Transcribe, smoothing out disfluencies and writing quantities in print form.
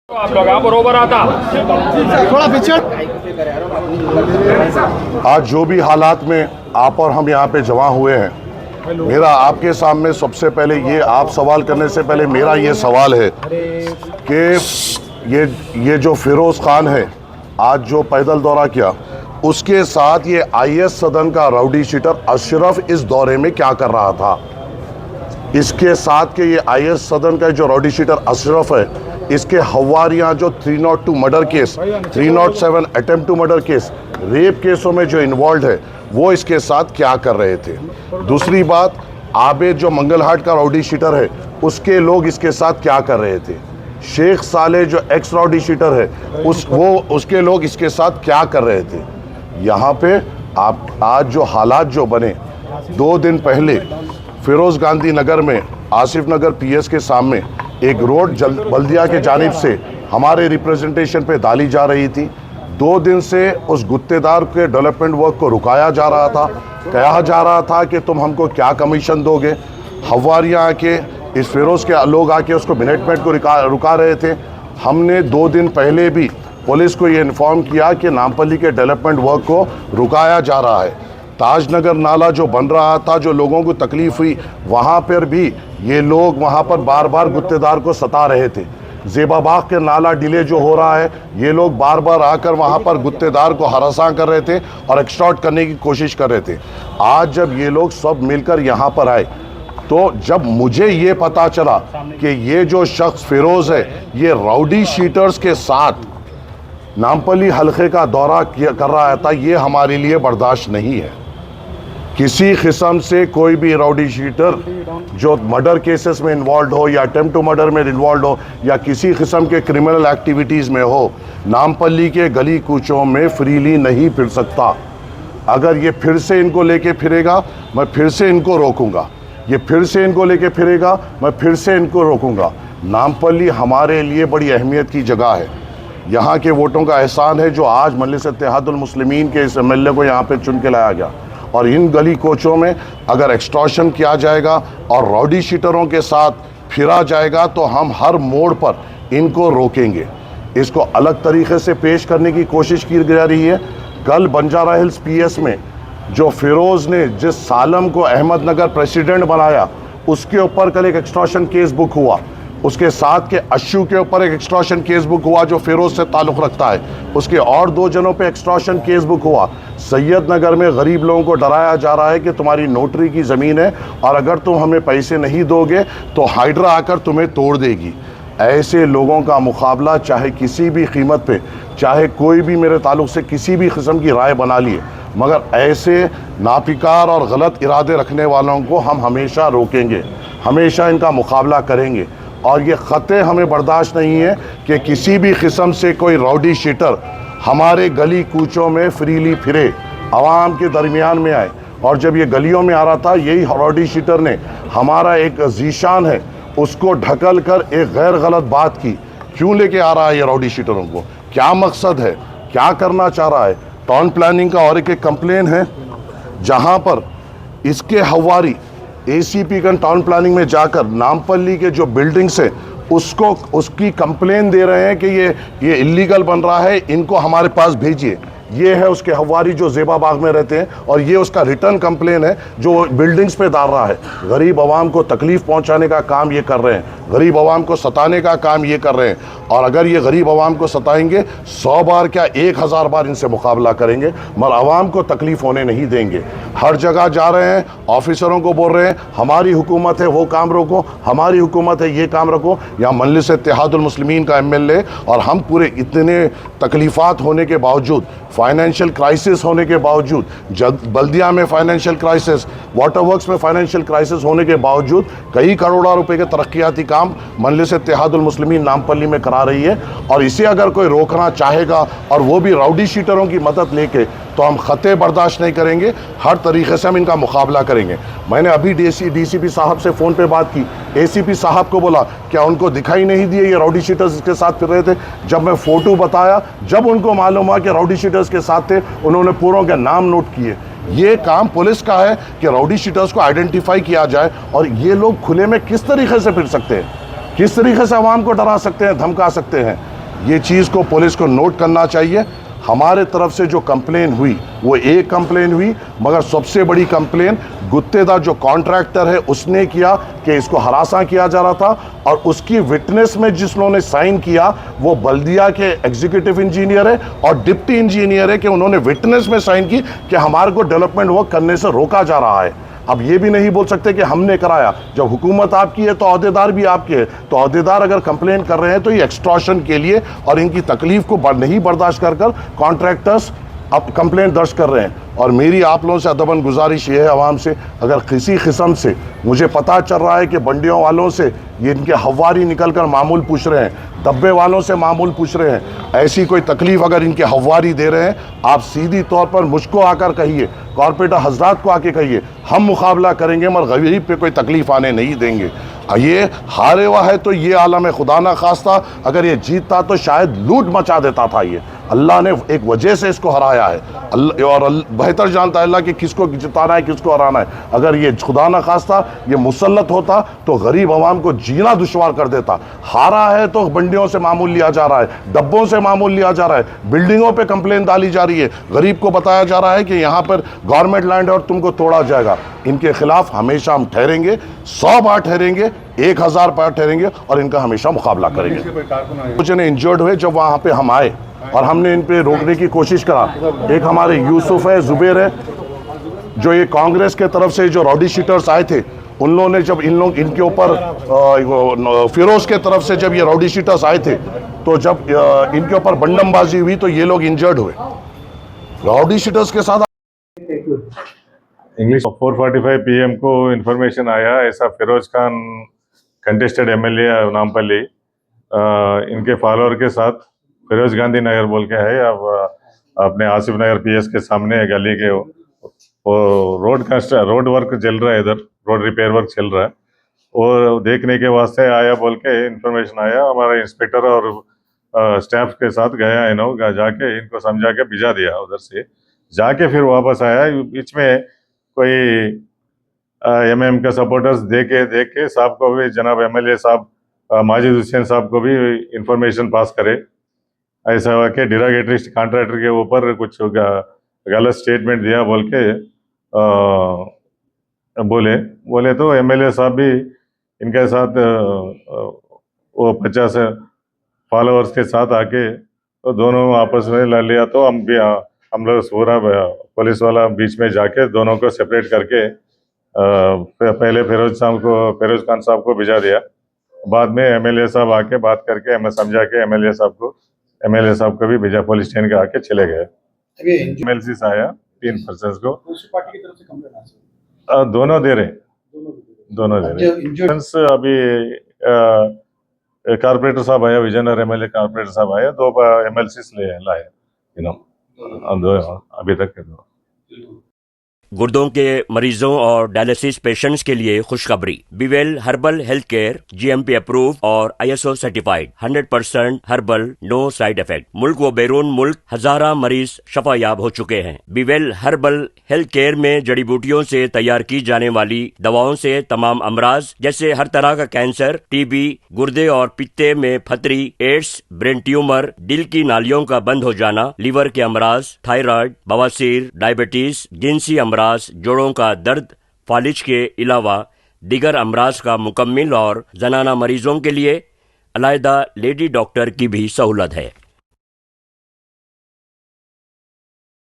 आप लोग बरोबर आता थोड़ा पीछे। आज जो भी हालात में आप और हम यहाँ पे जमा हुए हैं, मेरा आपके सामने सबसे पहले ये, आप सवाल करने से पहले मेरा ये सवाल है कि ये जो फिरोज खान है, आज जो पैदल दौरा किया, उसके साथ ये आईएस सदन का राउडी शीटर अशरफ इस दौरे में क्या कर रहा था। इसके साथ के ये आईएस सदन का जो राउडी शीटर अशरफ है, इसके हवारियाँ जो 302 murder case, 307 attempt to murder case, rape केसों में जो इन्वॉल्व है, वो इसके साथ क्या कर रहे थे। दूसरी बात, आबिद जो मंगलहाट का राउडी शीटर है, उसके लोग इसके साथ क्या कर रहे थे। शेख साले जो एक्स राउडी शीटर है, उसके लोग इसके साथ क्या कर रहे थे। यहाँ पे आप आज जो हालात जो बने, 2 दिन पहले फिरोज गांधी नगर में आसिफ नगर पीएस के सामने एक रोड बल्दिया के जानिब से हमारे रिप्रेजेंटेशन पे डाली जा रही थी। 2 दिन से उस गुत्तेदार के डेवलपमेंट वर्क को रुकाया जा रहा था। कहा जा रहा था कि तुम हमको क्या कमीशन दोगे। हवारियाँ आके, इस फिरोज़ के लोग आके उसको मिनटमेंट को रुका रहे थे। हमने 2 दिन पहले भी पुलिस को ये इन्फॉर्म किया कि नामपल्ली के डेवलपमेंट वर्क को रुकाया जा रहा है। ताजनगर नाला जो बन रहा था, जो लोगों को तकलीफ़ हुई, वहाँ पर भी ये लोग वहाँ पर बार बार गुत्तेदार को सता रहे थे। ज़ेबाबाग के नाला डिले जो हो रहा है, ये लोग बार बार आकर वहाँ पर गुत्तेदार को हरासा कर रहे थे और एक्सटॉर्ट करने की कोशिश कर रहे थे। आज जब ये लोग सब मिलकर यहाँ पर आए, तो जब मुझे ये पता चला कि ये जो शख्स फिरोज़ है, ये राउडी शीटर्स के साथ नामपल्ली हल्के का दौरा कर रहा था, ये हमारे लिए बर्दाश्त नहीं है। किसी किस्म से कोई भी राउडी शीटर जो मर्डर केसेस में इन्वॉल्व हो या अटेम्प्ट टू मर्डर में इन्वॉल्व हो या किसी किस्म के क्रिमिनल एक्टिविटीज़ में हो, नामपल्ली के गली कूचों में फ्रीली नहीं फिर सकता। अगर ये फिर से इनको लेके फिरेगा, मैं फिर से इनको रोकूंगा। ये फिर से इनको लेके फिरेगा, मैं फिर से इनको रोकूंगा। नामपल्ली हमारे लिए बड़ी अहमियत की जगह है। यहाँ के वोटों का एहसान है जो आज मजलिस इत्तेहादुल मुस्लिमीन के इस एमएलए को यहाँ पे चुन के लाया गया। और इन गली कोचों में अगर एक्सटॉर्शन किया जाएगा और राउडी शीटरों के साथ फिरा जाएगा, तो हम हर मोड़ पर इनको रोकेंगे। इसको अलग तरीके से पेश करने की कोशिश की जा रही है। कल बंजारा हिल्स पीएस में जो फिरोज़ ने जिस सालम को अहमदनगर प्रेसिडेंट बनाया, उसके ऊपर कल एक एक्सटॉर्शन केस बुक हुआ। उसके साथ के अशू के ऊपर एक एक्सटॉर्शन केस बुक हुआ जो फिरोज़ से ताल्लुक़ रखता है। उसके और 2 जनों पे एक्सटॉर्शन केस बुक हुआ। सैयद नगर में गरीब लोगों को डराया जा रहा है कि तुम्हारी नोटरी की ज़मीन है और अगर तुम हमें पैसे नहीं दोगे तो हाइड्रा आकर तुम्हें तोड़ देगी। ऐसे लोगों का मुकाबला चाहे किसी भी कीमत पे, चाहे कोई भी मेरे ताल्लुक़ से किसी भी किस्म की राय बना लिए, मगर ऐसे नापिकार और गलत इरादे रखने वालों को हम हमेशा रोकेंगे, हमेशा इनका मुकाबला करेंगे। और ये ख़तरे हमें बर्दाश्त नहीं है कि किसी भी किस्म से कोई राउडी शीटर हमारे गली कूचों में फ्रीली फिरे, आवाम के दरमियान में आए। और जब ये गलियों में आ रहा था, यही राउडी शीटर ने हमारा एक जीशान है उसको ढकल कर एक गैर गलत बात की। क्यों लेके आ रहा है ये राउडी शीटरों को, क्या मकसद है, क्या करना चाह रहा है। टाउन प्लानिंग का और एक कंप्लेन है जहाँ पर इसके हवारी एसीपी का टाउन प्लानिंग में जाकर नामपल्ली के जो बिल्डिंग्स है उसकी कंप्लेन दे रहे हैं कि ये इलीगल बन रहा है, इनको हमारे पास भेजिए। ये है उसके हवारी जो ज़ेबाबाग में रहते हैं और ये उसका रिटर्न कंप्लेन है जो बिल्डिंग्स पे डाल रहा है। गरीब आवाम को तकलीफ़ पहुंचाने का काम ये कर रहे हैं, गरीब आवाम को सताने का काम ये कर रहे हैं। और अगर ये गरीब आवाम को सताएंगे, 100 बार क्या 1000 बार इनसे मुकाबला करेंगे, मगर आवाम को तकलीफ़ होने नहीं देंगे। हर जगह जा रहे हैं, ऑफिसरों को बोल रहे हैं हमारी हुकूमत है वो काम रोको, हमारी हुकूमत है ये काम रखो। यहाँ मजलिस इत्तेहादुल मुस्लिमीन का एमएलए और हम पूरे इतने तकलीफ़ात होने के बावजूद, फाइनेंशियल क्राइसिस होने के बावजूद, बल्दिया में फाइनेंशियल क्राइसिस, वाटर वर्क्स में फाइनेंशियल क्राइसिस होने के बावजूद कई करोड़ों रुपए के तरक्याती काम मजलिस इत्तेहादुल मुस्लिमीन नामपल्ली में करा रही है। और इसे अगर कोई रोकना चाहेगा और वो भी राउडी शीटरों की मदद लेके, तो हम खते बर्दाश्त नहीं करेंगे। हर तरीके से हम इनका मुकाबला करेंगे। मैंने अभी डीसीपी साहब से फ़ोन पे बात की, एसीपी साहब को बोला क्या उनको दिखाई नहीं दिए ये राउडी शीटर्स के साथ फिर रहे थे। जब मैं फ़ोटो बताया, जब उनको मालूम हुआ कि राउडी शीटर्स के साथ थे, उन्होंने पूरों के नाम नोट किए। ये काम पुलिस का है कि राउडी शीटर्स को आइडेंटिफाई किया जाए और ये लोग खुले में किस तरीके से फिर सकते हैं, किस तरीके से आवाम को डरा सकते हैं, धमका सकते हैं। ये चीज़ को पुलिस को नोट करना चाहिए। हमारे तरफ से जो कंप्लेन हुई वो एक कंप्लेन हुई, मगर सबसे बड़ी कंप्लेन गुत्तेदार जो कॉन्ट्रैक्टर है उसने किया कि इसको हरासा किया जा रहा था, और उसकी विटनेस में जिन्होंने साइन किया वो बल्दिया के एग्जीक्यूटिव इंजीनियर है और डिप्टी इंजीनियर है, कि उन्होंने विटनेस में साइन की कि हमारे को डेवलपमेंट वर्क करने से रोका जा रहा है। अब ये भी नहीं बोल सकते कि हमने कराया। जब हुकूमत आपकी है तो अहदेदार भी आपके हैं, तो अहदेदार अगर कंप्लेन कर रहे हैं तो ये एक्सटॉर्शन के लिए और इनकी तकलीफ को नहीं बर्दाश्त कर कॉन्ट्रैक्टर्स अब कंप्लेंट दर्ज कर रहे हैं। और मेरी आप लोगों से अदबन गुजारिश ये है आवाम से, अगर किसी किस्म से मुझे पता चल रहा है कि बंडियों वालों से ये इनके हवारी निकल कर मामूल पूछ रहे हैं, डब्बे वालों से मामूल पूछ रहे हैं, ऐसी कोई तकलीफ अगर इनके हवारी दे रहे हैं, आप सीधी तौर पर मुझको आकर कहिए, कॉर्पोरेटर हजरात को आके कहिए, हम मुकाबला करेंगे मगर गरीब पे कोई तकलीफ आने नहीं देंगे। ये हारे हुआ है तो ये आलम है, खुदा ना खास्ता अगर ये जीतता तो शायद लूट मचा देता था। ये अल्लाह ने एक वजह से इसको हराया है, और बेहतर जानता है अल्लाह कि किसको जिताना है किसको हराना है। अगर ये खुदा ना खास्ता ये मुसल्लत होता तो गरीब आवाम को जीना दुश्वार कर देता। हारा है तो बंडियों से मामूल लिया जा रहा है, डब्बों से मामूल लिया जा रहा है, बिल्डिंगों पे कंप्लेन डाली जा रही है, गरीब को बताया जा रहा है कि यहाँ पर गवर्नमेंट लैंड है और तुमको तोड़ा जाएगा। इनके खिलाफ हमेशा हम ठहरेंगे, 100 बार ठहरेंगे, 1000 बार ठहरेंगे और इनका हमेशा मुकाबला करेंगे। कुछ ने इंजर्ड हुए जब वहाँ पे हम आए और हमने इन पे रोकने की कोशिश करा। एक हमारे यूसुफ है, जुबैर है, जो ये कांग्रेस के तरफ से जो रॉडी शीटर्स आए थे, उन लोगों ने जब इनके ऊपर फिरोज के तरफ से जब ये रॉडी शीटर्स आए थे, तो जब इनके ऊपर बंडमबाजी हुई तो ये लोग इंजर्ड हुए रॉडी शीटर्स के साथ। इंग्लिश 4:45 PM को इन्फॉर्मेशन आया, ऐसा फिरोज खान कंटेस्टेड MLA नामपल्ली इनके फॉलोअर के साथ फिरोज गांधी नगर बोल के है, अब अपने आसिफ नगर PS के सामने गली के वो रोड वर्क चल रहा है, इधर रोड रिपेयर वर्क चल रहा है, और देखने के वास्ते आया बोल के इन्फॉर्मेशन आया। हमारा इंस्पेक्टर और स्टाफ के साथ गया इन्हों जाके इनको समझा के भिजा दिया, उधर से जाके फिर वापस आया। बीच में कोई MM का सपोर्टर्स देख के साहब को भी, जनाब MLA साहब माजिद हुसैन साहब को भी इंफॉर्मेशन पास करे, ऐसा हुआ कि डिरागेटरी कॉन्ट्रैक्टर के ऊपर कुछ गलत स्टेटमेंट दिया बोल के बोले तो MLA साहब भी इनके साथ वो 50 फॉलोअर्स के साथ आके तो दोनों आपस में लड़ लिया। तो हम लोग पूरा पुलिस वाला बीच में जाके दोनों को सेपरेट करके पहले फिरोज खान साहब को भिजा दिया, बाद में MLA साहब आके बात करके हमें समझा के MLA साहब को भी भिजा, पुलिस स्टेशन के आके चले गए। MLC से आया 3 पर्सन को, पार्टी की तरफ से कंप्लेंट दोनों दे रहे अभी कारपोरेटर साहब आया, विजयनगर MLA कारपोरेटर साहब आया, 2 MLCs लाए अभी तक के 2। गुर्दों के मरीजों और डायलिसिस पेशेंट्स के लिए खुशखबरी। Bewell herbal health care GMP approve और ISO certified, 100% herbal, no side effect. मुल्क व बैरून मुल्क हजारा मरीज शफायाब हो चुके हैं। बीवेल हर्बल हेल्थ केयर में जड़ी बूटियों से तैयार की जाने वाली दवाओं से तमाम अमराज जैसे हर तरह का कैंसर, TB, गुर्दे और पित्ते में फतरी, एड्स, ब्रेन ट्यूमर, दिल की नालियों का बंद हो जाना, लीवर के अमराज, थायराइड, बवासीर, डायबिटीज, जिनसी अमराज, जोड़ों का दर्द, फालिज के अलावा दिगर अमराज का मुकम्मिल और जनाना मरीजों के लिए अलहदा लेडी डॉक्टर की भी सहूलत है।